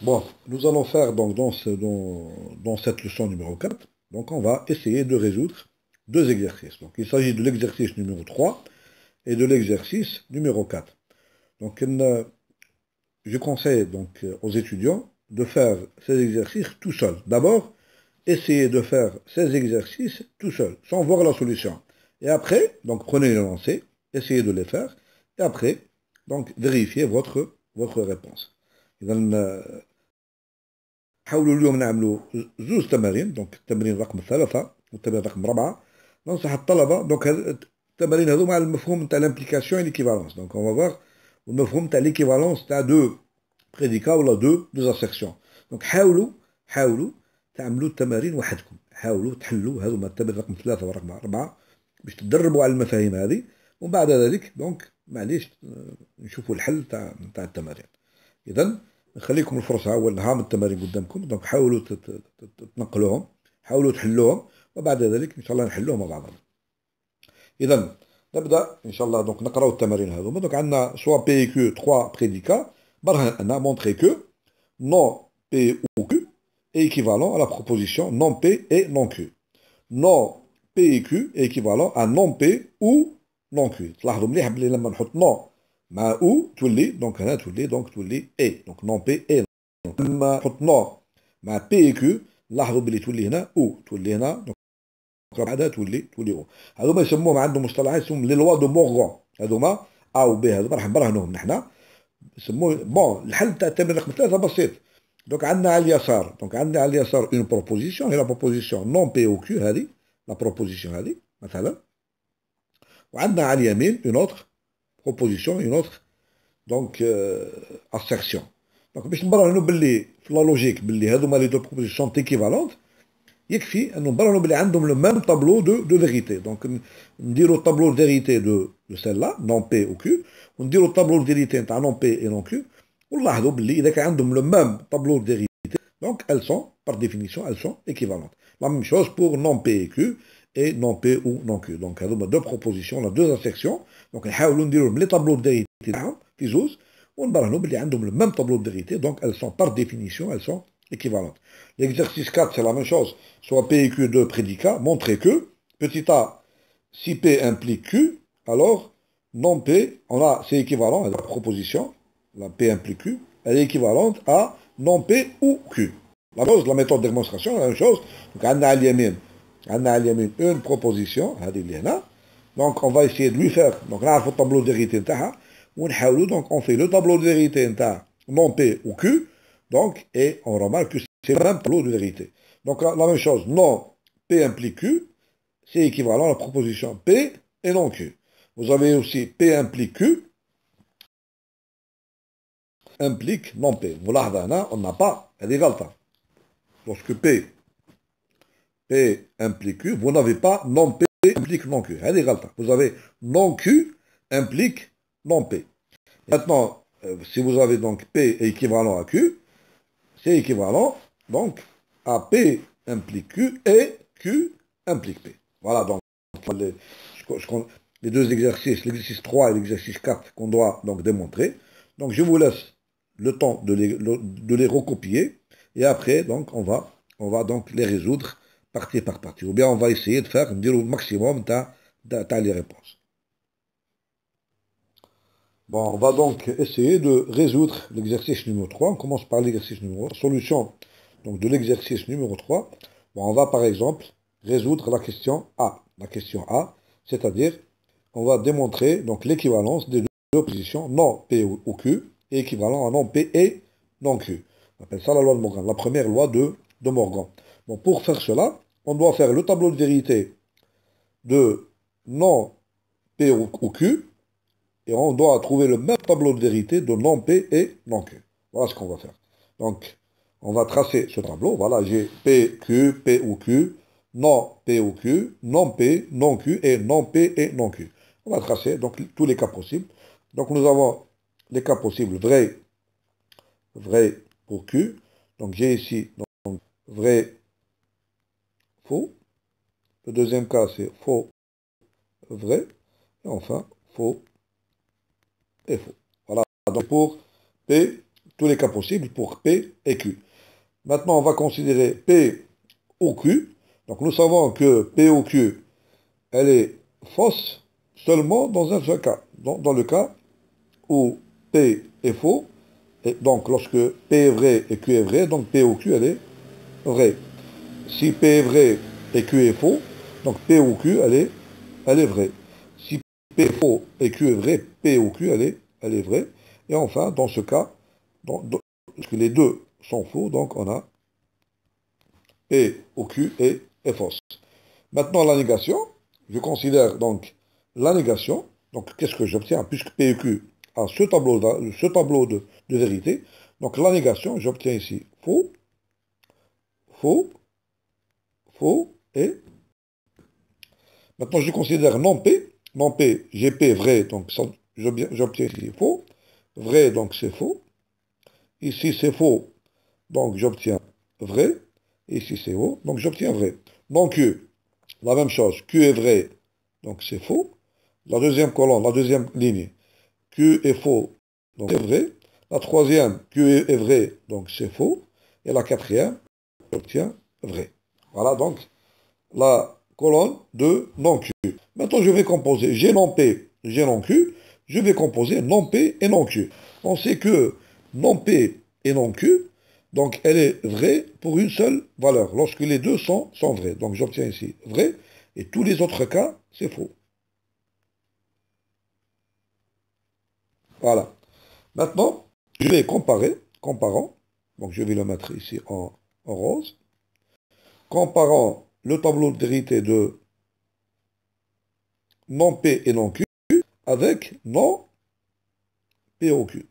Bon, nous allons faire donc dans cette leçon numéro 4. Donc on va essayer de résoudre deux exercices. Donc il s'agit de l'exercice numéro 3 et de l'exercice numéro 4. Donc je conseille donc aux étudiants de faire ces exercices tout seuls. D'abord, essayez de faire ces exercices tout seul, sans voir la solution. Et après, donc prenez les lancers, essayez de les faire, et après, donc vérifiez votre réponse. حاولوا اليوم نعملوا زوج تمارين دونك التمرين رقم 3 والتمرين رقم 4. ننصح الطلبة دونك هاد التمارين هذو مع المفهوم تاع لامبليكاسيون اي ليكيفالونس دونك اون فوار والمفهوم تاع ليكيفالونس تاع دو بريديكا ولا دو اسيرسيون دونك حاولوا تعملوا التمارين وحدكم حاولوا تحلوا هذوما التمارين رقم 3 ورقم 4 باش تدربوا على المفاهيم هذه ومن بعد ذلك دونك معليش نشوفوا الحل تاع التمارين اذا نخليكم الفرصة أول هام التمارين قدامكم دونك حاولوا تنقلوهم حاولوا تحلوهم وبعد ذلك إن شاء الله نحلوهم مع بعضنا. إذا نبدأ إن شاء الله دونك نقراو التمارين هذوما دونك عندنا سوا بي كيو 3 بريديكا برهن أن montrer que non P ou Q est équivalent à la proposition non P et non Q. Non P et Q est équivalent à non P ou non Q. تلاحظوا مليح بلي لما نحط non مع او تولي دونك هنا تولي اي دونك نون بي اي لما نحط نون مع بي اي كيو لاحظوا بلي تولي هنا او تولي هنا دونك بعدها تولي او هذوما يسموهم عندهم مصطلحات يسموهم لي لوا دو مورغون هذوما ا و بي هذوما راح نبرهنوهم نحنا يسموه بون الحل تاع التمرين رقم 3 بسيط دونك عندنا على اليسار اون بروبوزيسيون هي لا بروبوزيسيون نون بي او كيو هذه لا بروبوزيسيون هذه مثلا وعندنا على اليمين اون اوتر proposition et une autre donc assertion. Donc باش نبرهنوا باللي في لا لوجيك باللي هذوما لي دو بروبوزيسيون ايكيفالونت يكفي انه نبرهنوا باللي عندهم لو ميم طابلو دو فيريتي دونك نديروا طابلو فيريتي دو سيل لا نون بي او كيو ونديروا طابلو فيريتي نتاع نون بي اي نون كيو ونلاحظوا باللي اذا كان عندهم لو ميم طابلو فيريتي دونك elles sont par définition elles sont équivalentes. La même chose pour non P et Q et non P ou non Q. Donc هذوما deux propositions on a deux assertions donc نحاولوا نديروا لي طابلو فيريتي تاعهم في زوز ونبرهنوا باللي عندهم le même tableau de vérité donc elles sont par définition elles sont équivalentes. L'exercice 4 c'est la même chose soit P et Q deux prédicats montrer que petit a si P implique Q alors non P on a c'est équivalent à la proposition la P implique Q elle est équivalente à non P ou Q. La méthode de démonstration la même chose donc on a à l'yamin une proposition donc on va essayer de lui faire donc là le tableau de vérité donc on fait le tableau de vérité non P ou Q donc et on remarque que c'est le même tableau de vérité donc la même chose non P implique Q c'est équivalent à la proposition P et non Q. Vous avez aussi P implique Q implique non P. Voilà, on n'a pas des غلطة. Lorsque P implique Q, vous n'avez pas non P implique non Q. Vous avez non Q implique non P. Maintenant, si vous avez donc P est équivalent à Q, c'est équivalent donc à P implique Q et Q implique P. Voilà donc les deux exercices, l'exercice 3 et l'exercice 4 qu'on doit donc démontrer. Donc je vous laisse le temps de les recopier et après donc on va donc les résoudre partie par partie. Ou bien on va essayer de faire le maximum les réponses. Bon, on va donc essayer de résoudre l'exercice numéro 3. On commence par l'exercice numéro 3. Solution donc, de l'exercice numéro 3. Bon, on va par exemple résoudre la question A. La question A, c'est-à-dire on va démontrer donc l'équivalence des deux positions non P ou Q est équivalent à non P et non Q. On appelle ça la loi de Morgan, la première loi de Morgan. Bon, pour faire cela, on doit faire le tableau de vérité de non P ou Q et on doit trouver le même tableau de vérité de non P et non Q. Voilà ce qu'on va faire. Donc, on va tracer ce tableau. Voilà, j'ai P, Q, P ou Q, non P ou Q, non P, non Q et non P et non Q. On va tracer donc tous les cas possibles. Donc, nous avons les cas possibles vrai pour Q. Donc, j'ai ici donc, vrai, faux. Le deuxième cas, c'est faux, vrai. Et enfin, faux et faux. Voilà. Donc, pour P, tous les cas possibles pour P et Q. Maintenant, on va considérer P ou Q. Donc, nous savons que P ou Q, elle est fausse seulement dans un seul cas. Dans le cas où P est faux, et donc lorsque P est vrai et Q est vrai, donc P ou Q, elle est vraie. Si P est vrai et Q est faux, donc P ou Q, elle est vraie. Si P est faux et Q est vrai, P ou Q, elle est vraie. Et enfin, dans ce cas, parce que les deux sont faux, donc on a P ou Q est fausse. Maintenant, la négation, je considère donc la négation. Donc, qu'est-ce que j'obtiens? Puisque P et Q a ce tableau de vérité, donc la négation, j'obtiens ici faux, faux, faux et maintenant je considère non P. Non P, j'ai P vrai, donc j'obtiens ici faux. Vrai, donc c'est faux. Ici c'est faux, donc j'obtiens vrai. Ici c'est faux, donc j'obtiens vrai. Donc Q, la même chose. Q est vrai, donc c'est faux. La deuxième colonne, la deuxième ligne, Q est faux, donc c'est vrai. La troisième, Q est vrai, donc c'est faux. Et la quatrième, j'obtiens vrai. Voilà donc la colonne de non Q. Maintenant, je vais composer G non P, G non Q. Je vais composer non P et non Q. On sait que non P et non Q, donc elle est vraie pour une seule valeur, lorsque les deux sont vrais. Donc j'obtiens ici vrai, et tous les autres cas, c'est faux. Voilà. Maintenant, je vais comparant, donc je vais le mettre ici en rose, comparant le tableau de vérité de non P et non Q avec non P au Q.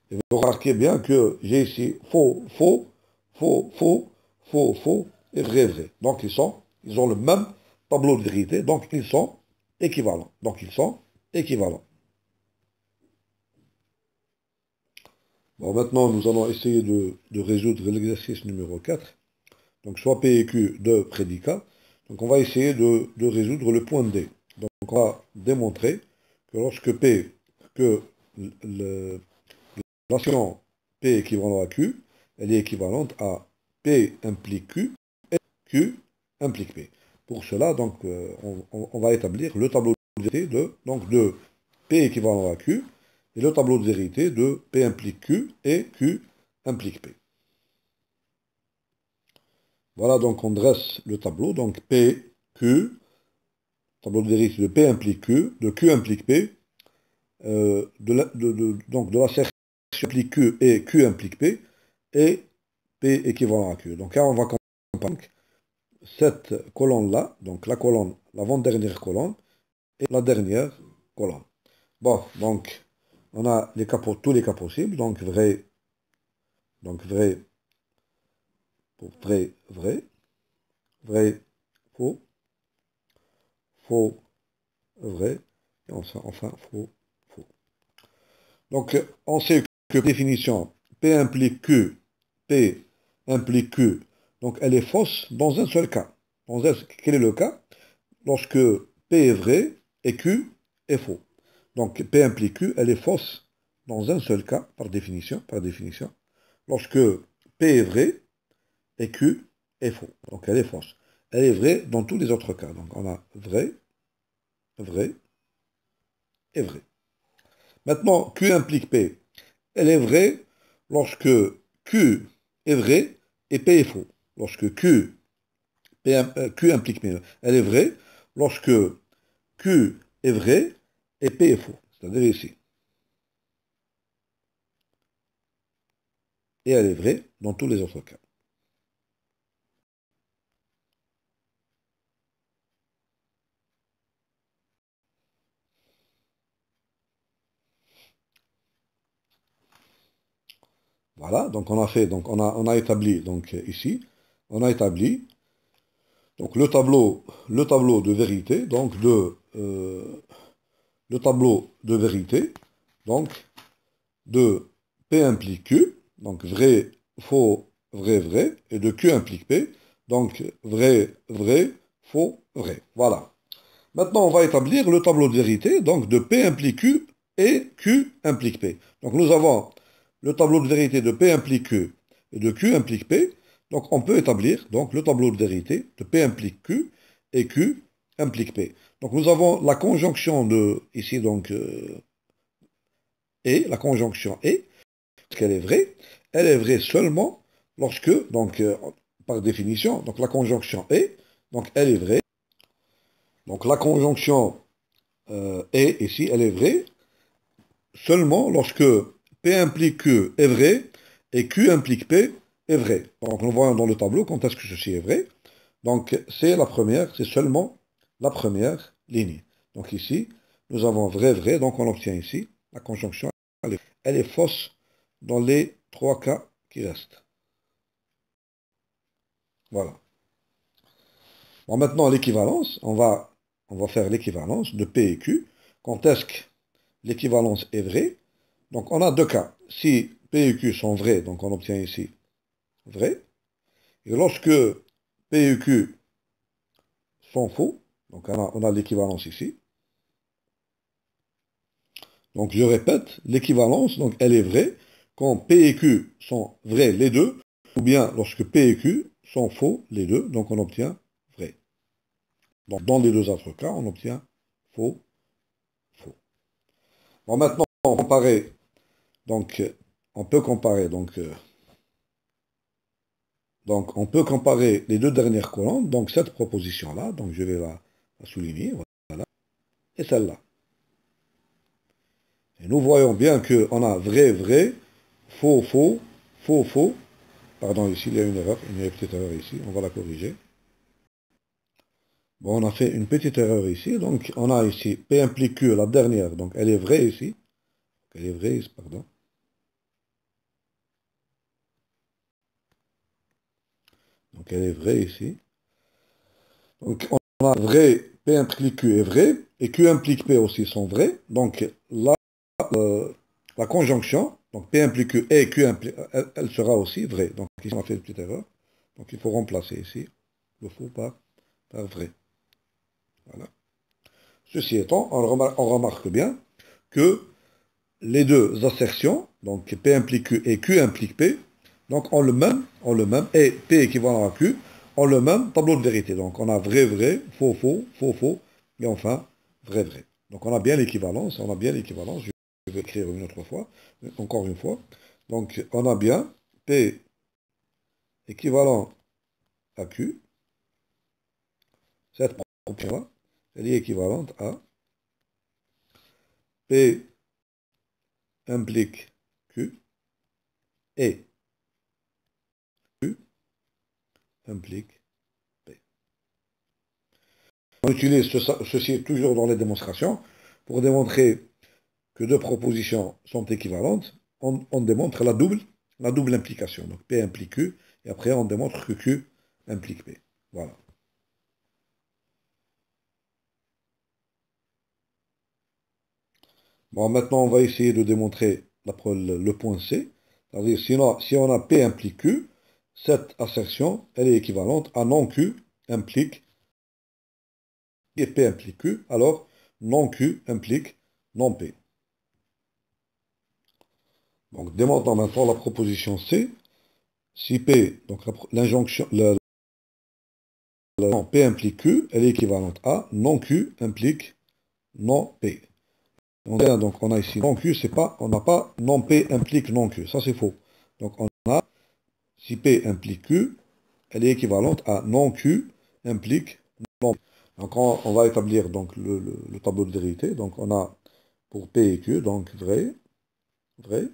Et vous remarquez bien que j'ai ici faux, faux, faux, faux, faux, faux et vrai, vrai. Donc ils ont le même tableau de vérité, donc ils sont équivalents. Donc ils sont équivalents. Bon, maintenant nous allons essayer de résoudre l'exercice numéro 4. Donc soit P et Q de prédicat. Donc on va essayer de résoudre le point D. Donc on va démontrer que lorsque P, que l'action P équivalent à Q, elle est équivalente à P implique Q et Q implique P. Pour cela, donc, on va établir le tableau de vérité de P équivalent à Q et le tableau de vérité de P implique Q et Q implique P. Voilà, donc on dresse le tableau, donc P, Q, tableau de vérité de P implique Q, de Q implique P, donc de la section implique Q et Q implique P, et P équivalent à Q. Donc là, on va comparer cette colonne-là, donc la colonne, l'avant-dernière colonne, et la dernière colonne. Bon, donc, on a tous les cas possibles, donc vrai, vrai, pour vrai, vrai, vrai, faux, faux, vrai, et enfin faux, faux. Donc, on sait que définition P implique Q, P implique Q, donc elle est fausse dans un seul cas. Quel est le cas? Lorsque P est vrai et Q est faux. Donc P implique Q, elle est fausse dans un seul cas, par définition, lorsque P est vrai et Q est faux. Donc elle est fausse. Elle est vraie dans tous les autres cas. Donc on a vrai, vrai et vrai. Maintenant, Q implique P. Elle est vraie lorsque Q est vrai et P est faux. Lorsque Q implique P, elle est vraie lorsque Q est vrai et P est faux. C'est-à-dire ici. Et elle est vraie dans tous les autres cas. Voilà, donc on a fait, donc on a établi, donc ici, on a établi donc le tableau de vérité, donc le tableau de vérité, donc de P implique Q, donc vrai, faux, vrai, vrai, et de Q implique P, donc vrai, vrai, faux, vrai. Voilà. Maintenant, on va établir le tableau de vérité, donc de P implique Q et Q implique P. Donc nous avons le tableau de vérité de P implique Q et de Q implique P, donc on peut établir donc, le tableau de vérité de P implique Q et Q implique P. Donc nous avons la conjonction de, ici donc, et, la conjonction et, parce qu'elle est vraie, elle est vraie seulement lorsque, donc par définition, donc la conjonction et, donc elle est vraie. Donc la conjonction et, ici, elle est vraie seulement lorsque P implique Q est vrai et Q implique P est vrai. Donc nous voyons dans le tableau quand est-ce que ceci est vrai. Donc c'est la première, c'est seulement la première ligne. Donc ici, nous avons vrai, vrai, donc on obtient ici la conjonction, elle est fausse dans les trois cas qui restent. Voilà. Bon, maintenant l'équivalence, on va faire l'équivalence de P et Q. Quand est-ce que l'équivalence est vraie? Donc on a deux cas. Si P et Q sont vrais, donc on obtient ici vrai. Et lorsque P et Q sont faux, donc on a l'équivalence ici. Donc je répète, l'équivalence, donc elle est vraie quand P et Q sont vrais les deux, ou bien lorsque P et Q sont faux les deux, donc on obtient vrai. Donc dans les deux autres cas, on obtient faux, faux. Bon, maintenant, on peut comparer, donc on peut comparer les deux dernières colonnes, donc cette proposition-là, donc je vais la souligner, voilà, et celle-là. Et nous voyons bien qu'on a vrai, vrai, faux, faux, faux, faux. Pardon, ici, il y a une erreur, il y a une petite erreur ici, on va la corriger. Bon, on a fait une petite erreur ici, donc on a ici P implique Q, la dernière, donc elle est vraie ici. Elle est vraie ici, pardon. Donc elle est vraie ici. Donc on a vrai, P implique Q est vrai, et Q implique P aussi sont vrais. Donc là, la conjonction, donc P implique Q et Q implique, elle sera aussi vraie. Donc ici on a fait une petite erreur. Donc il faut remplacer ici le faux par vrai. Voilà. Ceci étant, on remarque bien que les deux assertions, donc P implique Q et Q implique P, donc ont le même, et P équivalent à Q, ont le même tableau de vérité. Donc on a vrai, vrai, faux, faux, faux, faux, et enfin vrai, vrai. Donc on a bien l'équivalence, je vais écrire une autre fois, encore une fois. Donc on a bien P équivalent à Q, cette proposition-là, elle est équivalente à P implique Q et Q implique P. On utilise ceci toujours dans les démonstrations pour démontrer que deux propositions sont équivalentes. On démontre la double implication. Donc P implique Q et après on démontre que Q implique P. Voilà. Bon, maintenant on va essayer de démontrer le point C. C'est-à-dire si on a P implique Q, cette assertion elle est équivalente à non Q implique et P implique Q, alors non Q implique non P. Donc, démontrons maintenant la proposition C. Si P, donc l'injonction, non, P implique Q, elle est équivalente à non Q implique non P. Donc, on a ici non Q, c'est pas, on n'a pas non P implique non Q. Ça, c'est faux. Donc, on a, si P implique Q, elle est équivalente à non Q implique non P. Donc, on va établir donc, le tableau de vérité. Donc, on a pour P et Q, donc vrai, vrai,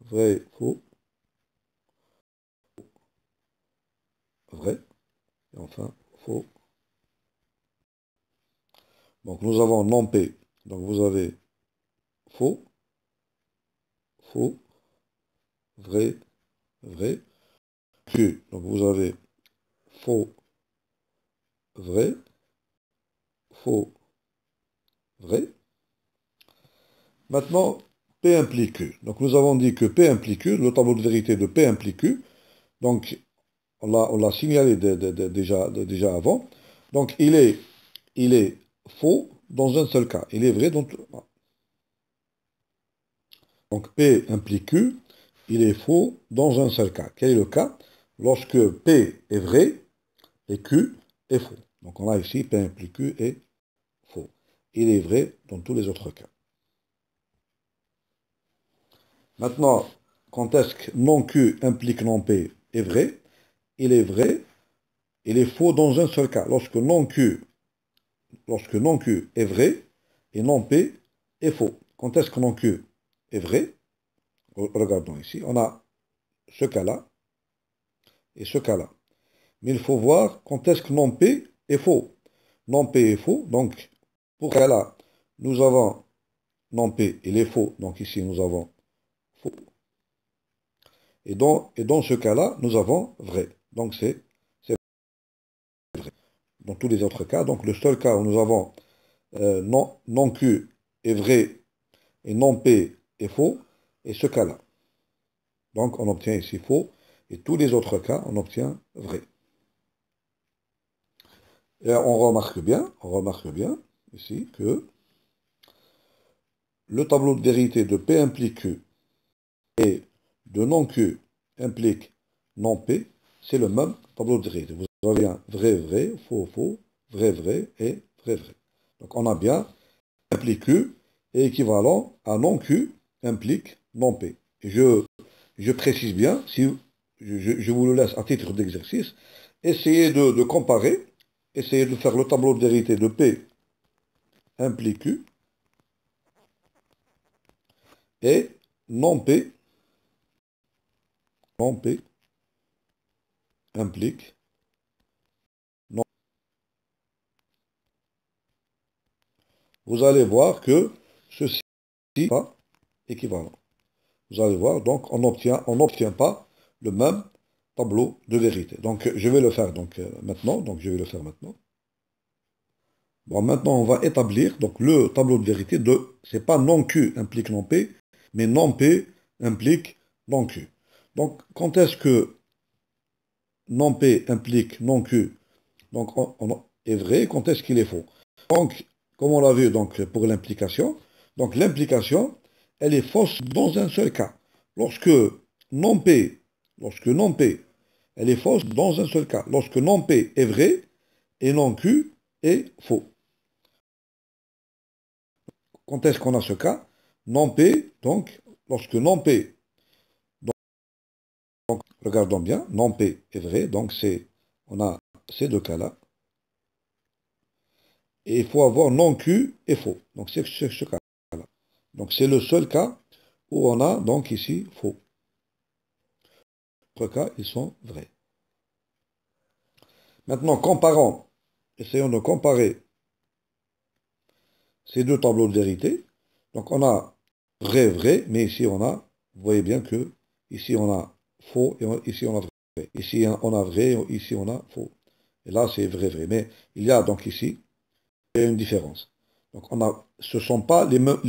vrai, faux, vrai, et enfin faux. Donc nous avons non P. Donc vous avez faux, faux, vrai, vrai. Q. Donc vous avez faux, vrai, faux, vrai. Maintenant, P implique Q. Donc nous avons dit que P implique Q, le tableau de vérité de P implique Q. Donc on l'a signalé déjà avant. Donc il est faux dans un seul cas. Il est vrai dans tout. Donc P implique Q. il est faux dans un seul cas. Quel est le cas? Lorsque P est vrai et Q est faux. Donc on a ici P implique Q est faux. Il est vrai dans tous les autres cas. Maintenant, quand est-ce que non Q implique non P est vrai? Il est vrai, il est faux dans un seul cas. Lorsque non Q est vrai et non P est faux. Quand est-ce que non Q est vrai? Regardons ici, on a ce cas-là et ce cas-là. Mais il faut voir quand est-ce que non P est faux. Non P est faux, donc pour ce cas-là, nous avons non P, il est faux, donc ici nous avons faux. Et dans ce cas-là, nous avons vrai. Donc c'est vrai. Dans tous les autres cas, donc le seul cas où nous avons non Q est vrai et non P est faux, est ce cas-là. Donc on obtient ici faux, et tous les autres cas, on obtient vrai. Et on remarque bien ici que le tableau de vérité de P implique Q et de non Q implique non P, c'est le même tableau de vérité. Vous avez un vrai, vrai, faux, faux, vrai, vrai et vrai, vrai. Donc on a bien implique Q est équivalent à non Q implique non P. Et je précise bien, si je vous le laisse à titre d'exercice, essayez de comparer, essayez de faire le tableau de vérité de P implique Q et non P implique non. Vous allez voir que ceci n'est pas équivalent. Vous allez voir, donc on n'obtient pas le même tableau de vérité. Donc je vais le faire maintenant. Donc je vais le faire maintenant. Bon, maintenant on va établir donc le tableau de vérité de, c'est pas non Q implique non P, mais non P implique non Q. Donc quand est-ce que non P implique non Q, donc on est vrai, quand est-ce qu'il est faux? Donc, comme on l'a vu donc, pour l'implication, donc l'implication, elle est fausse dans un seul cas. Lorsque non P, elle est fausse dans un seul cas. Lorsque non P est vrai et non Q est faux. Quand est-ce qu'on a ce cas? Non P, donc, lorsque non P, donc, regardons bien, non P est vrai, donc on a ces deux cas-là. Et il faut avoir non Q est faux. Donc c'est ce cas-là. Donc c'est le seul cas où on a donc ici faux. Les autres cas, ils sont vrais. Maintenant, essayons de comparer ces deux tableaux de vérité. Donc on a vrai, vrai, mais ici on a, vous voyez bien que ici on a faux et ici on a vrai. Ici on a vrai, ici on a faux. Et là c'est vrai, vrai. Mais il y a donc ici une différence. Donc ce ne sont pas les mêmes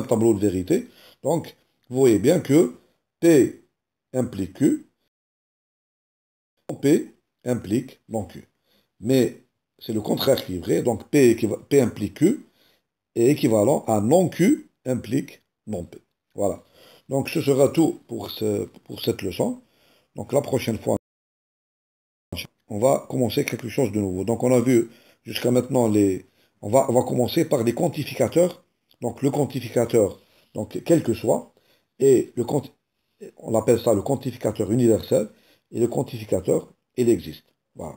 tableaux de vérité. Donc vous voyez bien que P implique Q, P implique non Q. Mais c'est le contraire qui est vrai. Donc P implique Q est équivalent à non Q implique non P. Voilà. Donc ce sera tout pour cette leçon. Donc la prochaine fois, on va commencer quelque chose de nouveau. Donc on a vu jusqu'à maintenant on va commencer par les quantificateurs. Donc le quantificateur, donc quel que soit, et on appelle ça le quantificateur universel, et le quantificateur, il existe. Voilà.